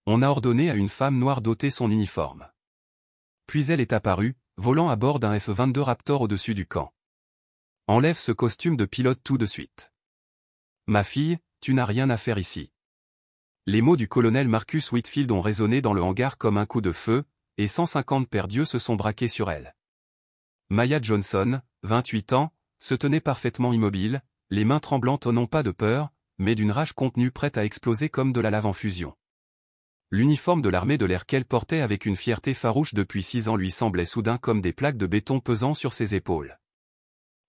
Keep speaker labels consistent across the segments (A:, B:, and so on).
A: On a ordonné à une femme noire d'ôter son uniforme. Puis elle est apparue, volant à bord d'un F-22 Raptor au-dessus du camp. Enlève ce costume de pilote tout de suite. Ma fille, tu n'as rien à faire ici. Les mots du colonel Marcus Whitfield ont résonné dans le hangar comme un coup de feu, et 150 paires d'yeux se sont braqués sur elle. Maya Johnson, 28 ans, se tenait parfaitement immobile, les mains tremblantes non pas de peur, mais d'une rage contenue prête à exploser comme de la lave en fusion. L'uniforme de l'armée de l'air qu'elle portait avec une fierté farouche depuis 6 ans lui semblait soudain comme des plaques de béton pesant sur ses épaules.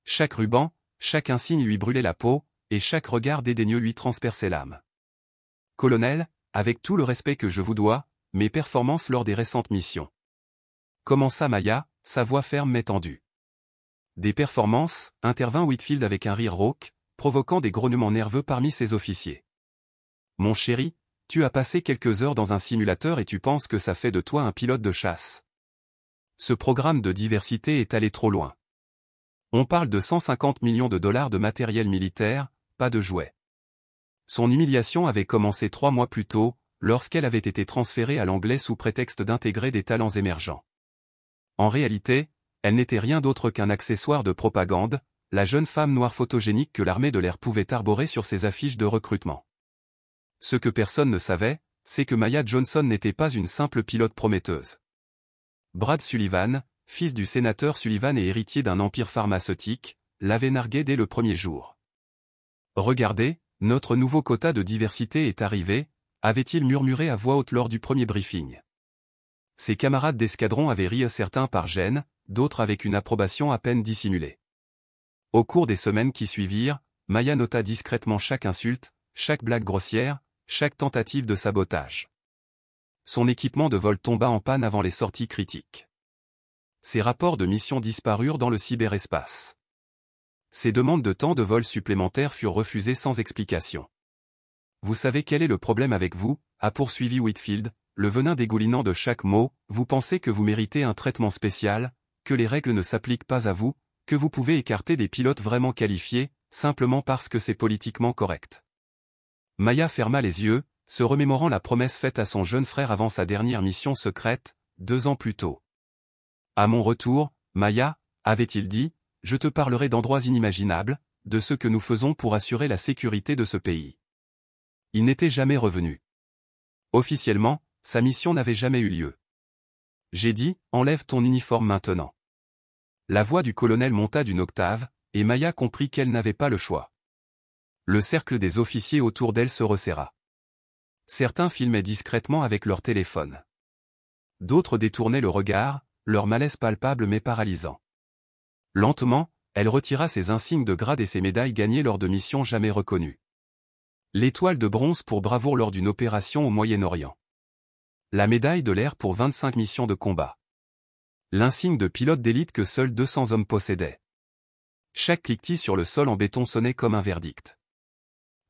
A: Chaque ruban, chaque insigne lui brûlait la peau, et chaque regard dédaigneux lui transperçait l'âme. « Colonel, avec tout le respect que je vous dois, mes performances lors des récentes missions. » Commença Maya, sa voix ferme mais tendue. « Des performances » intervint Whitfield avec un rire rauque, provoquant des grognements nerveux parmi ses officiers. « Mon chéri, tu as passé quelques heures dans un simulateur et tu penses que ça fait de toi un pilote de chasse. Ce programme de diversité est allé trop loin. On parle de 150 millions de dollars de matériel militaire, pas de jouets. » Son humiliation avait commencé 3 mois plus tôt, lorsqu'elle avait été transférée à l'anglais sous prétexte d'intégrer des talents émergents. En réalité, elle n'était rien d'autre qu'un accessoire de propagande, la jeune femme noire photogénique que l'armée de l'air pouvait arborer sur ses affiches de recrutement. Ce que personne ne savait, c'est que Maya Johnson n'était pas une simple pilote prometteuse. Brad Sullivan, fils du sénateur Sullivan et héritier d'un empire pharmaceutique, l'avait narguée dès le premier jour. « Regardez, notre nouveau quota de diversité est arrivé », avait-il murmuré à voix haute lors du premier briefing. Ses camarades d'escadron avaient ri, certains par gêne, d'autres avec une approbation à peine dissimulée. Au cours des semaines qui suivirent, Maya nota discrètement chaque insulte, chaque blague grossière, chaque tentative de sabotage. Son équipement de vol tomba en panne avant les sorties critiques. Ses rapports de mission disparurent dans le cyberespace. Ses demandes de temps de vol supplémentaires furent refusées sans explication. « Vous savez quel est le problème avec vous » a poursuivi Whitfield, le venin dégoulinant de chaque mot. « Vous pensez que vous méritez un traitement spécial, que les règles ne s'appliquent pas à vous, que vous pouvez écarter des pilotes vraiment qualifiés, simplement parce que c'est politiquement correct. » Maya ferma les yeux, se remémorant la promesse faite à son jeune frère avant sa dernière mission secrète, 2 ans plus tôt. « À mon retour, Maya, avait-il dit, je te parlerai d'endroits inimaginables, de ce que nous faisons pour assurer la sécurité de ce pays. » Il n'était jamais revenu. Officiellement, sa mission n'avait jamais eu lieu. J'ai dit, enlève ton uniforme maintenant. La voix du colonel monta d'une octave, et Maya comprit qu'elle n'avait pas le choix. Le cercle des officiers autour d'elle se resserra. Certains filmaient discrètement avec leur téléphone. D'autres détournaient le regard, leur malaise palpable mais paralysant. Lentement, elle retira ses insignes de grade et ses médailles gagnées lors de missions jamais reconnues. L'étoile de bronze pour bravoure lors d'une opération au Moyen-Orient. La médaille de l'air pour 25 missions de combat. L'insigne de pilote d'élite que seuls 200 hommes possédaient. Chaque cliquetis sur le sol en béton sonnait comme un verdict.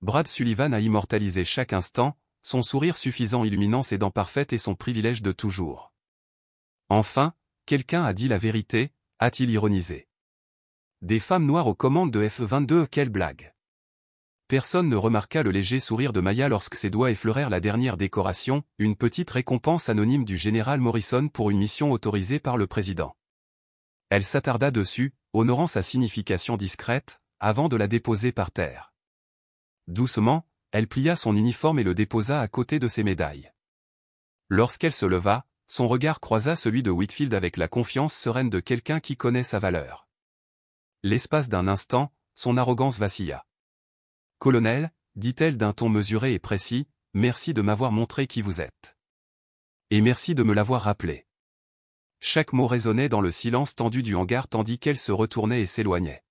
A: Brad Sullivan a immortalisé chaque instant, son sourire suffisant illuminant ses dents parfaites et son privilège de toujours. Enfin, quelqu'un a dit la vérité, a-t-il ironisé. Des femmes noires aux commandes de F-22, quelle blague. Personne ne remarqua le léger sourire de Maya lorsque ses doigts effleurèrent la dernière décoration, une petite récompense anonyme du général Morrison pour une mission autorisée par le président. Elle s'attarda dessus, honorant sa signification discrète, avant de la déposer par terre. Doucement, elle plia son uniforme et le déposa à côté de ses médailles. Lorsqu'elle se leva, son regard croisa celui de Whitfield avec la confiance sereine de quelqu'un qui connaît sa valeur. L'espace d'un instant, son arrogance vacilla. « Colonel, dit-elle d'un ton mesuré et précis, merci de m'avoir montré qui vous êtes. Et merci de me l'avoir rappelé. » Chaque mot résonnait dans le silence tendu du hangar tandis qu'elle se retournait et s'éloignait.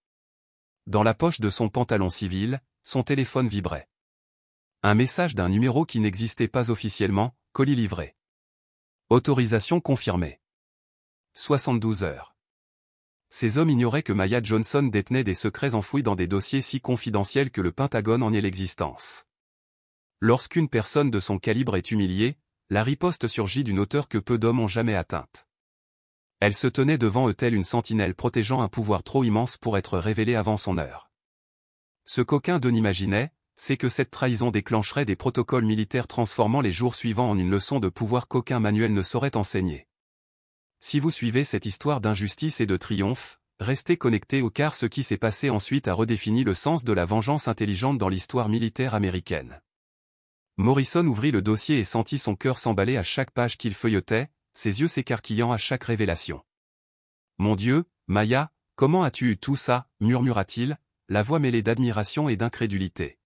A: Dans la poche de son pantalon civil, son téléphone vibrait. Un message d'un numéro qui n'existait pas officiellement, colis livré. Autorisation confirmée. 72 heures. Ces hommes ignoraient que Maya Johnson détenait des secrets enfouis dans des dossiers si confidentiels que le Pentagone en niait l'existence. Lorsqu'une personne de son calibre est humiliée, la riposte surgit d'une hauteur que peu d'hommes ont jamais atteinte. Elle se tenait devant eux telle une sentinelle protégeant un pouvoir trop immense pour être révélé avant son heure. Ce qu'aucun d'eux n'imaginait, c'est que cette trahison déclencherait des protocoles militaires transformant les jours suivants en une leçon de pouvoir qu'aucun manuel ne saurait enseigner. Si vous suivez cette histoire d'injustice et de triomphe, restez connectés car ce qui s'est passé ensuite a redéfini le sens de la vengeance intelligente dans l'histoire militaire américaine. Morrison ouvrit le dossier et sentit son cœur s'emballer à chaque page qu'il feuilletait, ses yeux s'écarquillant à chaque révélation. « Mon Dieu, Maya, comment as-tu eu tout ça » murmura-t-il, la voix mêlée d'admiration et d'incrédulité.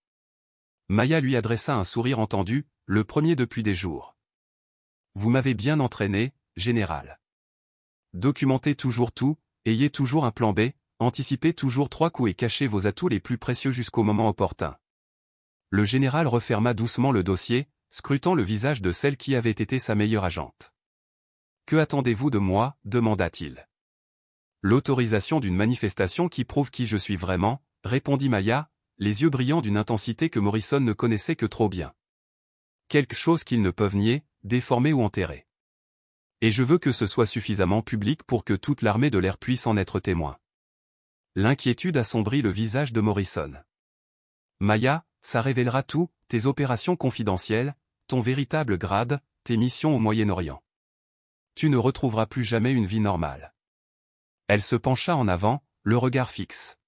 A: Maya lui adressa un sourire entendu, le premier depuis des jours. « Vous m'avez bien entraîné, général. Documentez toujours tout, ayez toujours un plan B, anticipez toujours 3 coups et cachez vos atouts les plus précieux jusqu'au moment opportun. » Le général referma doucement le dossier, scrutant le visage de celle qui avait été sa meilleure agente. « Que attendez-vous de moi » demanda-t-il. « L'autorisation d'une manifestation qui prouve qui je suis vraiment » répondit Maya, les yeux brillants d'une intensité que Morrison ne connaissait que trop bien. Quelque chose qu'ils ne peuvent nier, déformer ou enterrer. Et je veux que ce soit suffisamment public pour que toute l'armée de l'air puisse en être témoin. L'inquiétude assombrit le visage de Morrison. Maya, ça révélera tout, tes opérations confidentielles, ton véritable grade, tes missions au Moyen-Orient. Tu ne retrouveras plus jamais une vie normale. Elle se pencha en avant, le regard fixe.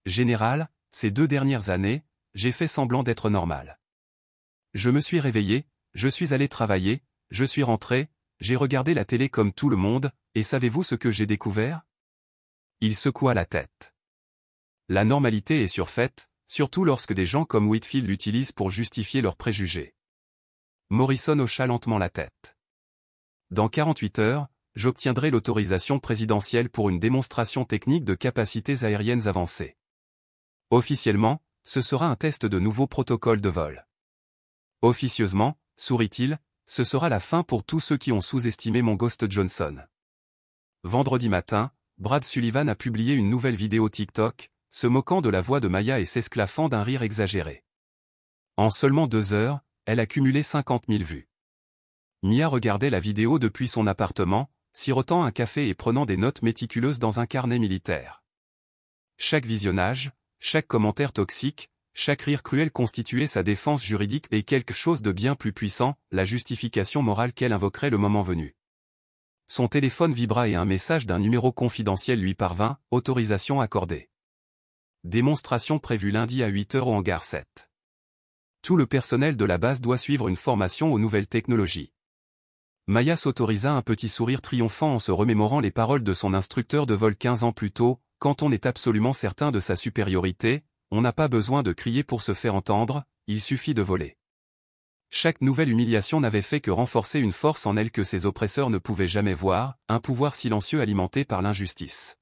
A: Général, ces 2 dernières années, j'ai fait semblant d'être normal. Je me suis réveillé, je suis allé travailler, je suis rentré, j'ai regardé la télé comme tout le monde, et savez-vous ce que j'ai découvert? Il secoua la tête. La normalité est surfaite, surtout lorsque des gens comme Whitfield l'utilisent pour justifier leurs préjugés. Morrison hocha lentement la tête. Dans 48 heures, j'obtiendrai l'autorisation présidentielle pour une démonstration technique de capacités aériennes avancées. Officiellement, ce sera un test de nouveaux protocoles de vol. Officieusement, sourit-il, ce sera la fin pour tous ceux qui ont sous-estimé mon Ghost Johnson. Vendredi matin, Brad Sullivan a publié une nouvelle vidéo TikTok, se moquant de la voix de Maya et s'esclaffant d'un rire exagéré. En seulement 2 heures, elle a cumulé 50 000 vues. Mia regardait la vidéo depuis son appartement, sirotant un café et prenant des notes méticuleuses dans un carnet militaire. Chaque visionnage, chaque commentaire toxique, chaque rire cruel constituait sa défense juridique et quelque chose de bien plus puissant, la justification morale qu'elle invoquerait le moment venu. Son téléphone vibra et un message d'un numéro confidentiel lui parvint, autorisation accordée. Démonstration prévue lundi à 8 h au hangar 7. Tout le personnel de la base doit suivre une formation aux nouvelles technologies. Maya s'autorisa un petit sourire triomphant en se remémorant les paroles de son instructeur de vol 15 ans plus tôt, quand on est absolument certain de sa supériorité, on n'a pas besoin de crier pour se faire entendre, il suffit de voler. Chaque nouvelle humiliation n'avait fait que renforcer une force en elle que ses oppresseurs ne pouvaient jamais voir, un pouvoir silencieux alimenté par l'injustice.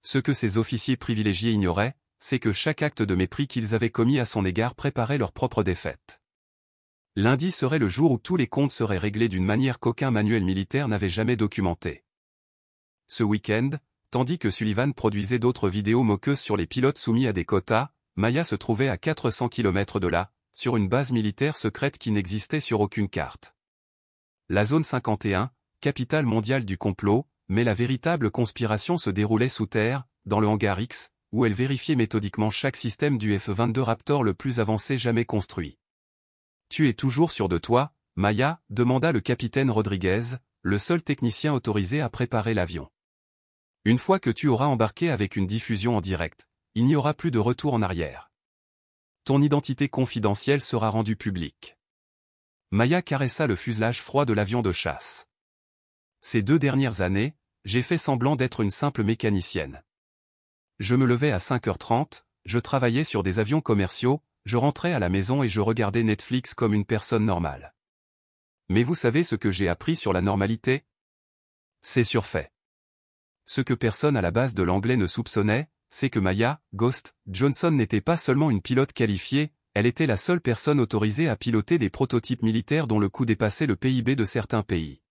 A: Ce que ses officiers privilégiés ignoraient, c'est que chaque acte de mépris qu'ils avaient commis à son égard préparait leur propre défaite. Lundi serait le jour où tous les comptes seraient réglés d'une manière qu'aucun manuel militaire n'avait jamais documentée. Ce week-end, tandis que Sullivan produisait d'autres vidéos moqueuses sur les pilotes soumis à des quotas, Maya se trouvait à 400 km de là, sur une base militaire secrète qui n'existait sur aucune carte. La zone 51, capitale mondiale du complot, mais la véritable conspiration se déroulait sous terre, dans le hangar X, où elle vérifiait méthodiquement chaque système du F-22 Raptor le plus avancé jamais construit. « Tu es toujours sûr de toi, Maya » demanda le capitaine Rodriguez, le seul technicien autorisé à préparer l'avion. « Une fois que tu auras embarqué avec une diffusion en direct, il n'y aura plus de retour en arrière. Ton identité confidentielle sera rendue publique. » Maya caressa le fuselage froid de l'avion de chasse. « Ces 2 dernières années, j'ai fait semblant d'être une simple mécanicienne. Je me levais à 5h30, je travaillais sur des avions commerciaux, je rentrais à la maison et je regardais Netflix comme une personne normale. Mais vous savez ce que j'ai appris sur la normalité? C'est surfait. Ce que personne à la base de l'anglais ne soupçonnait, c'est que Maya, Ghost, Johnson n'était pas seulement une pilote qualifiée, elle était la seule personne autorisée à piloter des prototypes militaires dont le coût dépassait le PIB de certains pays.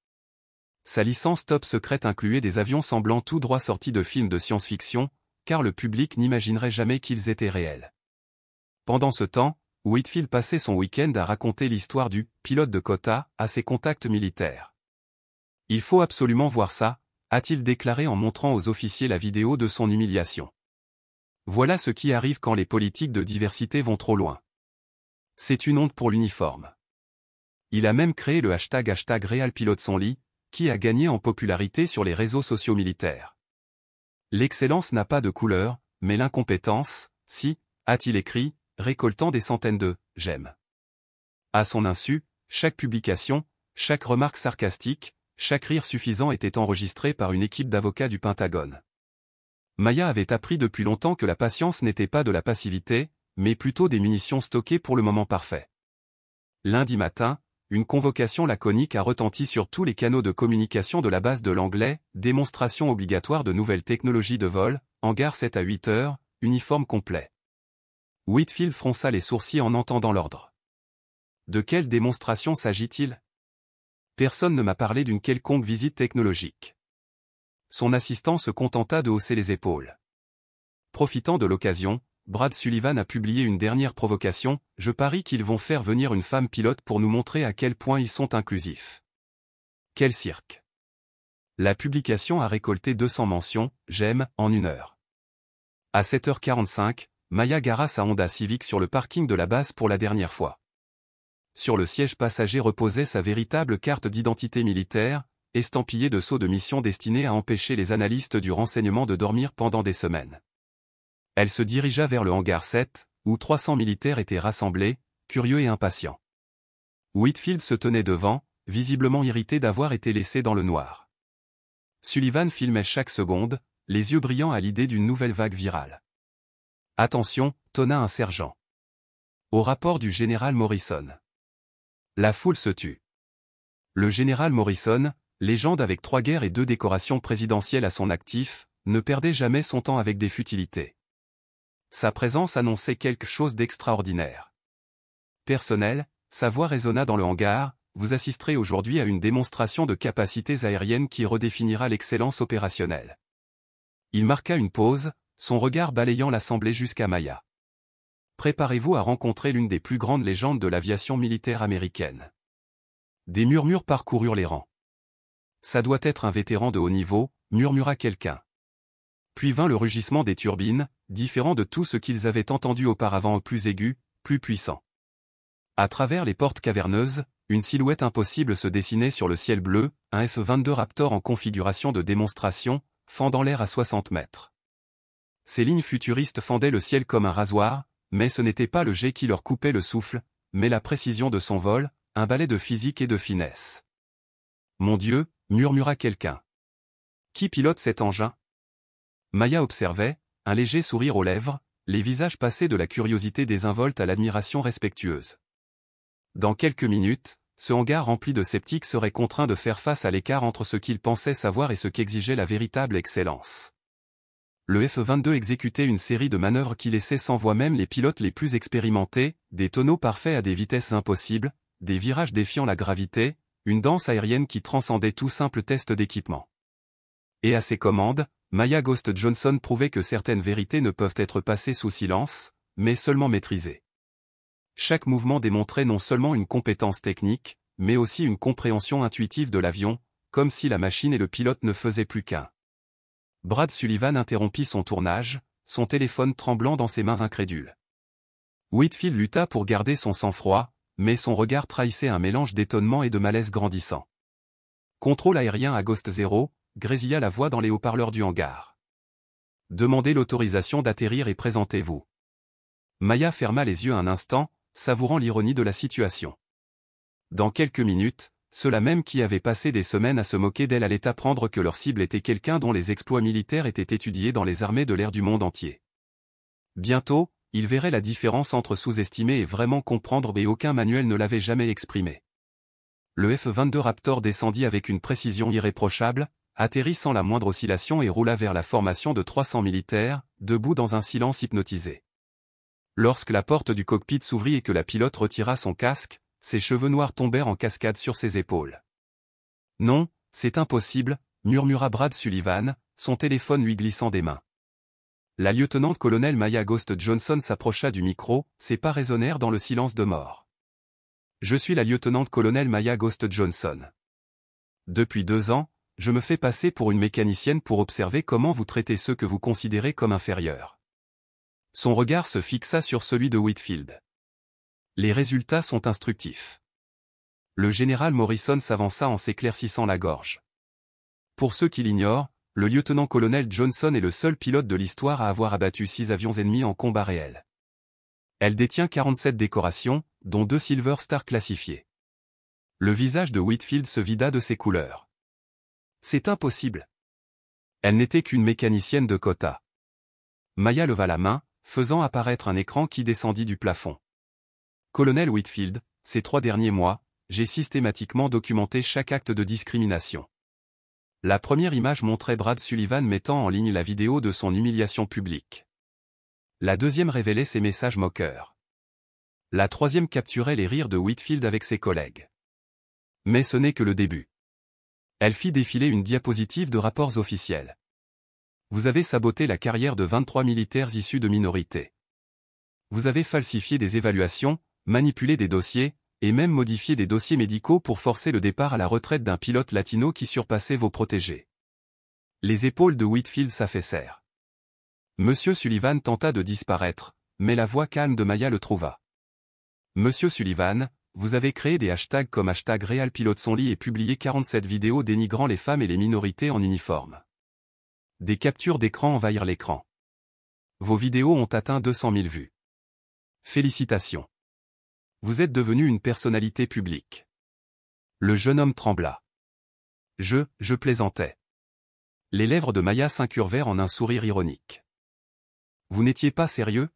A: Sa licence top secrète incluait des avions semblant tout droit sortis de films de science-fiction, car le public n'imaginerait jamais qu'ils étaient réels. Pendant ce temps, Whitfield passait son week-end à raconter l'histoire du « pilote de quota » à ses contacts militaires. « Il faut absolument voir ça », a-t-il déclaré en montrant aux officiers la vidéo de son humiliation. Voilà ce qui arrive quand les politiques de diversité vont trop loin. C'est une honte pour l'uniforme. Il a même créé le hashtag #RealPiloteSonlit, qui a gagné en popularité sur les réseaux sociaux militaires. L'excellence n'a pas de couleur, mais l'incompétence, si, a-t-il écrit, récoltant des centaines de « j'aime ». À son insu, chaque publication, chaque remarque sarcastique, chaque rire suffisant était enregistré par une équipe d'avocats du Pentagone. Maya avait appris depuis longtemps que la patience n'était pas de la passivité, mais plutôt des munitions stockées pour le moment parfait. Lundi matin, une convocation laconique a retenti sur tous les canaux de communication de la base de l'anglais, démonstration obligatoire de nouvelles technologies de vol, hangar 7 à 8 heures, uniforme complet. Whitfield fronça les sourcils en entendant l'ordre. De quelle démonstration s'agit-il? Personne ne m'a parlé d'une quelconque visite technologique. Son assistant se contenta de hausser les épaules. Profitant de l'occasion, Brad Sullivan a publié une dernière provocation, « Je parie qu'ils vont faire venir une femme pilote pour nous montrer à quel point ils sont inclusifs. » Quel cirque! La publication a récolté 200 mentions, « j'aime » en 1 heure. À 7h45, Maya gara sa Honda Civic sur le parking de la base pour la dernière fois. Sur le siège passager reposait sa véritable carte d'identité militaire, estampillée de sceaux de mission destinés à empêcher les analystes du renseignement de dormir pendant des semaines. Elle se dirigea vers le hangar 7, où 300 militaires étaient rassemblés, curieux et impatients. Whitfield se tenait devant, visiblement irrité d'avoir été laissé dans le noir. Sullivan filmait chaque seconde, les yeux brillants à l'idée d'une nouvelle vague virale. « Attention » tonna un sergent. Au rapport du général Morrison. La foule se tut. Le général Morrison, légende avec 3 guerres et 2 décorations présidentielles à son actif, ne perdait jamais son temps avec des futilités. Sa présence annonçait quelque chose d'extraordinaire. Personnel, sa voix résonna dans le hangar, vous assisterez aujourd'hui à une démonstration de capacités aériennes qui redéfinira l'excellence opérationnelle. Il marqua une pause, son regard balayant l'assemblée jusqu'à Maya. Préparez-vous à rencontrer l'une des plus grandes légendes de l'aviation militaire américaine. Des murmures parcoururent les rangs. Ça doit être un vétéran de haut niveau, murmura quelqu'un. Puis vint le rugissement des turbines, différent de tout ce qu'ils avaient entendu auparavant, plus aigu, plus puissant. À travers les portes caverneuses, une silhouette impossible se dessinait sur le ciel bleu, un F-22 Raptor en configuration de démonstration, fendant l'air à 60 mètres. Ces lignes futuristes fendaient le ciel comme un rasoir, mais ce n'était pas le jet qui leur coupait le souffle, mais la précision de son vol, un ballet de physique et de finesse. Mon Dieu, murmura quelqu'un. Qui pilote cet engin? Maya observait, un léger sourire aux lèvres, les visages passés de la curiosité désinvolte à l'admiration respectueuse. Dans quelques minutes, ce hangar rempli de sceptiques serait contraint de faire face à l'écart entre ce qu'il pensait savoir et ce qu'exigeait la véritable excellence. Le F-22 exécutait une série de manœuvres qui laissaient sans voix même les pilotes les plus expérimentés, des tonneaux parfaits à des vitesses impossibles, des virages défiant la gravité, une danse aérienne qui transcendait tout simple test d'équipement. Et à ses commandes, Maya Ghost Johnson prouvait que certaines vérités ne peuvent être passées sous silence, mais seulement maîtrisées. Chaque mouvement démontrait non seulement une compétence technique, mais aussi une compréhension intuitive de l'avion, comme si la machine et le pilote ne faisaient plus qu'un. Brad Sullivan interrompit son tournage, son téléphone tremblant dans ses mains incrédules. Whitfield lutta pour garder son sang-froid, mais son regard trahissait un mélange d'étonnement et de malaise grandissant. Contrôle aérien à Ghost 0, grésilla la voix dans les haut-parleurs du hangar. Demandez l'autorisation d'atterrir et présentez-vous. Maya ferma les yeux un instant, savourant l'ironie de la situation. Dans quelques minutes, ceux-là même qui avaient passé des semaines à se moquer d'elle allaient apprendre que leur cible était quelqu'un dont les exploits militaires étaient étudiés dans les armées de l'air du monde entier. Bientôt, ils verraient la différence entre sous-estimer et vraiment comprendre, et aucun manuel ne l'avait jamais exprimé. Le F-22 Raptor descendit avec une précision irréprochable, atterrit sans la moindre oscillation et roula vers la formation de 300 militaires, debout dans un silence hypnotisé. Lorsque la porte du cockpit s'ouvrit et que la pilote retira son casque, ses cheveux noirs tombèrent en cascade sur ses épaules. « Non, c'est impossible », murmura Brad Sullivan, son téléphone lui glissant des mains. La lieutenant-colonel Maya Ghost Johnson s'approcha du micro, ses pas résonnèrent dans le silence de mort. « Je suis la lieutenant-colonel Maya Ghost Johnson. Depuis 2 ans, je me fais passer pour une mécanicienne pour observer comment vous traitez ceux que vous considérez comme inférieurs. Son regard se fixa sur celui de Whitfield. Les résultats sont instructifs. Le général Morrison s'avança en s'éclaircissant la gorge. Pour ceux qui l'ignorent, le lieutenant-colonel Johnson est le seul pilote de l'histoire à avoir abattu 6 avions ennemis en combat réel. Elle détient 47 décorations, dont 2 Silver Star classifiées. Le visage de Whitfield se vida de ses couleurs. C'est impossible. Elle n'était qu'une mécanicienne de quota. Maya leva la main, faisant apparaître un écran qui descendit du plafond. Colonel Whitfield, ces 3 derniers mois, j'ai systématiquement documenté chaque acte de discrimination. La première image montrait Brad Sullivan mettant en ligne la vidéo de son humiliation publique. La deuxième révélait ses messages moqueurs. La troisième capturait les rires de Whitfield avec ses collègues. Mais ce n'est que le début. Elle fit défiler une diapositive de rapports officiels. Vous avez saboté la carrière de 23 militaires issus de minorités. Vous avez falsifié des évaluations, manipulé des dossiers, et même modifié des dossiers médicaux pour forcer le départ à la retraite d'un pilote latino qui surpassait vos protégés. Les épaules de Whitfield s'affaissèrent. Monsieur Sullivan tenta de disparaître, mais la voix calme de Maya le trouva. Monsieur Sullivan, vous avez créé des hashtags comme #RealPilotSonly et publié 47 vidéos dénigrant les femmes et les minorités en uniforme. Des captures d'écran envahirent l'écran. Vos vidéos ont atteint 200 000 vues. Félicitations. Vous êtes devenu une personnalité publique. Le jeune homme trembla. Je plaisantais. Les lèvres de Maya s'incurvèrent en un sourire ironique. Vous n'étiez pas sérieux?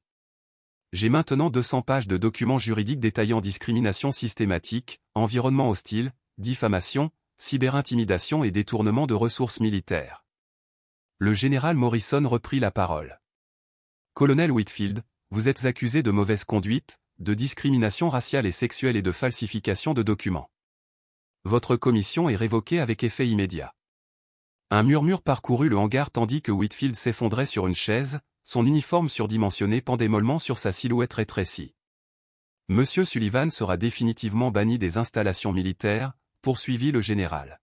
A: J'ai maintenant 200 pages de documents juridiques détaillant discrimination systématique, environnement hostile, diffamation, cyberintimidation et détournement de ressources militaires. Le général Morrison reprit la parole. Colonel Whitfield, vous êtes accusé de mauvaise conduite, de discrimination raciale et sexuelle et de falsification de documents. Votre commission est révoquée avec effet immédiat. Un murmure parcourut le hangar tandis que Whitfield s'effondrait sur une chaise, son uniforme surdimensionné pendait mollement sur sa silhouette rétrécie. Monsieur Sullivan sera définitivement banni des installations militaires, poursuivit le général.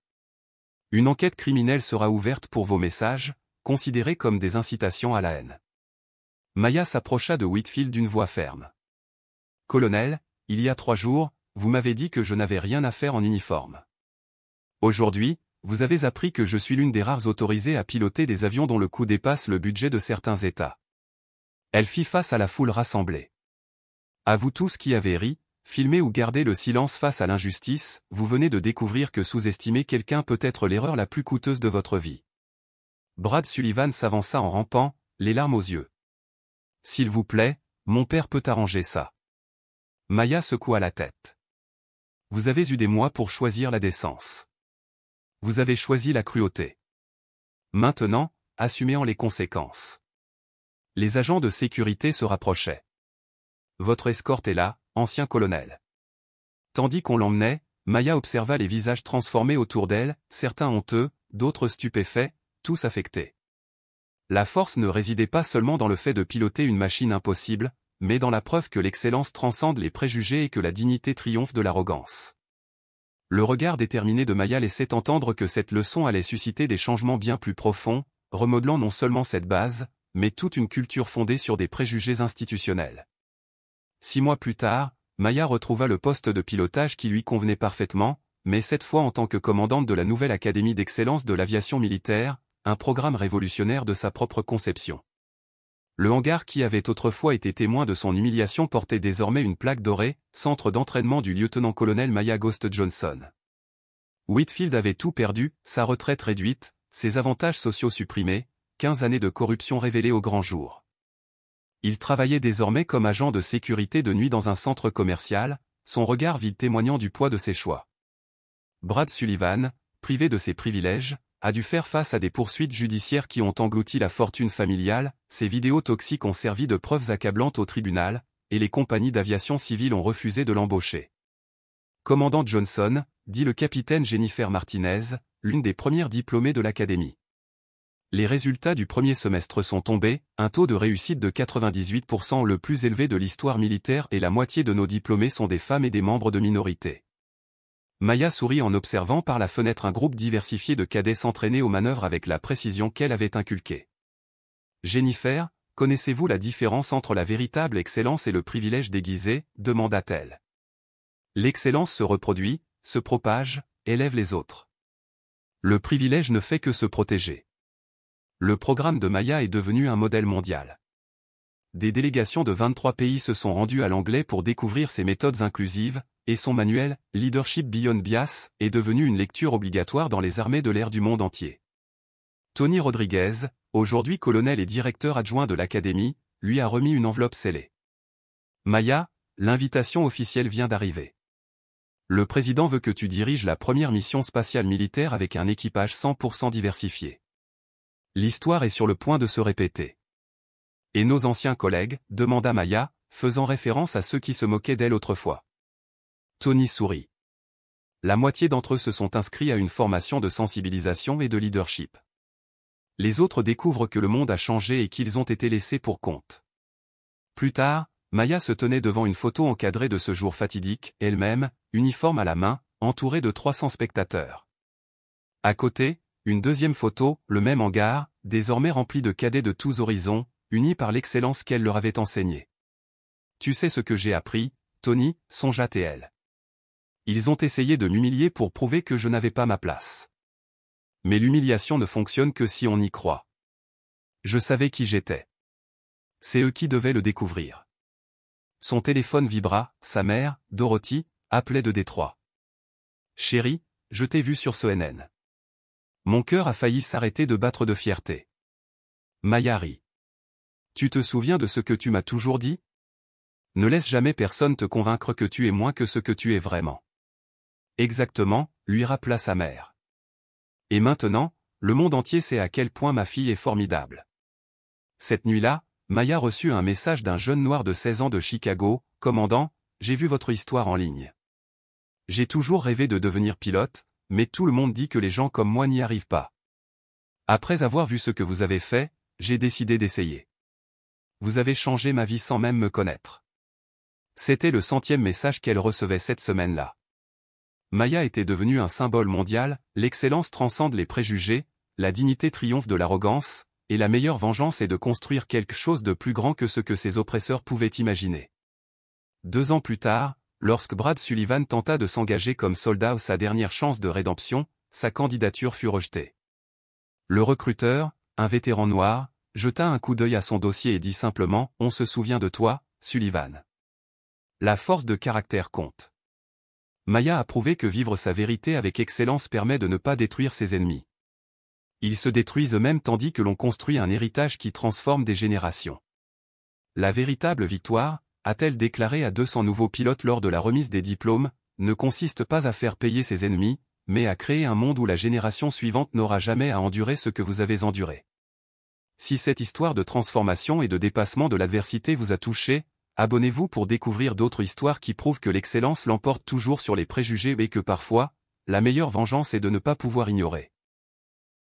A: Une enquête criminelle sera ouverte pour vos messages, considérés comme des incitations à la haine. Maya s'approcha de Whitfield d'une voix ferme. Colonel, il y a 3 jours, vous m'avez dit que je n'avais rien à faire en uniforme. Aujourd'hui, vous avez appris que je suis l'une des rares autorisées à piloter des avions dont le coût dépasse le budget de certains États. Elle fit face à la foule rassemblée. À vous tous qui avez ri, filmé ou gardé le silence face à l'injustice, vous venez de découvrir que sous-estimer quelqu'un peut être l'erreur la plus coûteuse de votre vie. Brad Sullivan s'avança en rampant, les larmes aux yeux. S'il vous plaît, mon père peut arranger ça. Maya secoua la tête. Vous avez eu des mois pour choisir la décence. Vous avez choisi la cruauté. Maintenant, assumez-en les conséquences. Les agents de sécurité se rapprochaient. Votre escorte est là, ancien colonel. Tandis qu'on l'emmenait, Maya observa les visages transformés autour d'elle, certains honteux, d'autres stupéfaits, tous affectés. La force ne résidait pas seulement dans le fait de piloter une machine impossible, mais dans la preuve que l'excellence transcende les préjugés et que la dignité triomphe de l'arrogance. Le regard déterminé de Maya laissait entendre que cette leçon allait susciter des changements bien plus profonds, remodelant non seulement cette base, mais toute une culture fondée sur des préjugés institutionnels. 6 mois plus tard, Maya retrouva le poste de pilotage qui lui convenait parfaitement, mais cette fois en tant que commandante de la nouvelle Académie d'excellence de l'aviation militaire, un programme révolutionnaire de sa propre conception. Le hangar qui avait autrefois été témoin de son humiliation portait désormais une plaque dorée, centre d'entraînement du lieutenant-colonel Maya Ghost Johnson. Whitfield avait tout perdu, sa retraite réduite, ses avantages sociaux supprimés, 15 années de corruption révélées au grand jour. Il travaillait désormais comme agent de sécurité de nuit dans un centre commercial, son regard vide témoignant du poids de ses choix. Brad Sullivan, privé de ses privilèges, a dû faire face à des poursuites judiciaires qui ont englouti la fortune familiale, ses vidéos toxiques ont servi de preuves accablantes au tribunal, et les compagnies d'aviation civile ont refusé de l'embaucher. Commandant Johnson, dit le capitaine Jennifer Martinez, l'une des premières diplômées de l'Académie. Les résultats du premier semestre sont tombés, un taux de réussite de 98% le plus élevé de l'histoire militaire et la moitié de nos diplômés sont des femmes et des membres de minorités. Maya sourit en observant par la fenêtre un groupe diversifié de cadets s'entraîner aux manœuvres avec la précision qu'elle avait inculquée. Jennifer, connaissez-vous la différence entre la véritable excellence et le privilège déguisé, demanda-t-elle. L'excellence se reproduit, se propage, élève les autres. Le privilège ne fait que se protéger. Le programme de Maya est devenu un modèle mondial. Des délégations de 23 pays se sont rendues à l'Anglais pour découvrir ses méthodes inclusives, et son manuel, Leadership Beyond Bias, est devenu une lecture obligatoire dans les armées de l'air du monde entier. Tony Rodriguez, aujourd'hui colonel et directeur adjoint de l'Académie, lui a remis une enveloppe scellée. Maya, l'invitation officielle vient d'arriver. Le président veut que tu diriges la première mission spatiale militaire avec un équipage 100% diversifié. L'histoire est sur le point de se répéter. Et nos anciens collègues, demanda Maya, faisant référence à ceux qui se moquaient d'elle autrefois. Tony sourit. La moitié d'entre eux se sont inscrits à une formation de sensibilisation et de leadership. Les autres découvrent que le monde a changé et qu'ils ont été laissés pour compte. Plus tard, Maya se tenait devant une photo encadrée de ce jour fatidique, elle-même, uniforme à la main, entourée de 300 spectateurs. À côté, une deuxième photo, le même hangar, désormais rempli de cadets de tous horizons, unis par l'excellence qu'elle leur avait enseignée. Tu sais ce que j'ai appris, Tony, songea-t-elle. Ils ont essayé de m'humilier pour prouver que je n'avais pas ma place. Mais l'humiliation ne fonctionne que si on y croit. Je savais qui j'étais. C'est eux qui devaient le découvrir. Son téléphone vibra, sa mère, Dorothy, appelait de Détroit. Chérie, je t'ai vu sur CNN. Mon cœur a failli s'arrêter de battre de fierté. Maya rit. Tu te souviens de ce que tu m'as toujours dit? Ne laisse jamais personne te convaincre que tu es moins que ce que tu es vraiment. Exactement, lui rappela sa mère. Et maintenant, le monde entier sait à quel point ma fille est formidable. Cette nuit-là, Maya reçut un message d'un jeune noir de 16 ans de Chicago, « Commandant, j'ai vu votre histoire en ligne. J'ai toujours rêvé de devenir pilote, mais tout le monde dit que les gens comme moi n'y arrivent pas. Après avoir vu ce que vous avez fait, j'ai décidé d'essayer. Vous avez changé ma vie sans même me connaître. » C'était le 100e message qu'elle recevait cette semaine-là. Maya était devenue un symbole mondial, l'excellence transcende les préjugés, la dignité triomphe de l'arrogance, et la meilleure vengeance est de construire quelque chose de plus grand que ce que ses oppresseurs pouvaient imaginer. 2 ans plus tard, lorsque Brad Sullivan tenta de s'engager comme soldat à sa dernière chance de rédemption, sa candidature fut rejetée. Le recruteur, un vétéran noir, jeta un coup d'œil à son dossier et dit simplement « On se souvient de toi, Sullivan. » La force de caractère compte. Maya a prouvé que vivre sa vérité avec excellence permet de ne pas détruire ses ennemis. Ils se détruisent eux-mêmes tandis que l'on construit un héritage qui transforme des générations. La véritable victoire, a-t-elle déclaré à 200 nouveaux pilotes lors de la remise des diplômes, ne consiste pas à faire payer ses ennemis, mais à créer un monde où la génération suivante n'aura jamais à endurer ce que vous avez enduré. Si cette histoire de transformation et de dépassement de l'adversité vous a touché, abonnez-vous pour découvrir d'autres histoires qui prouvent que l'excellence l'emporte toujours sur les préjugés et que parfois, la meilleure vengeance est de ne pas pouvoir ignorer.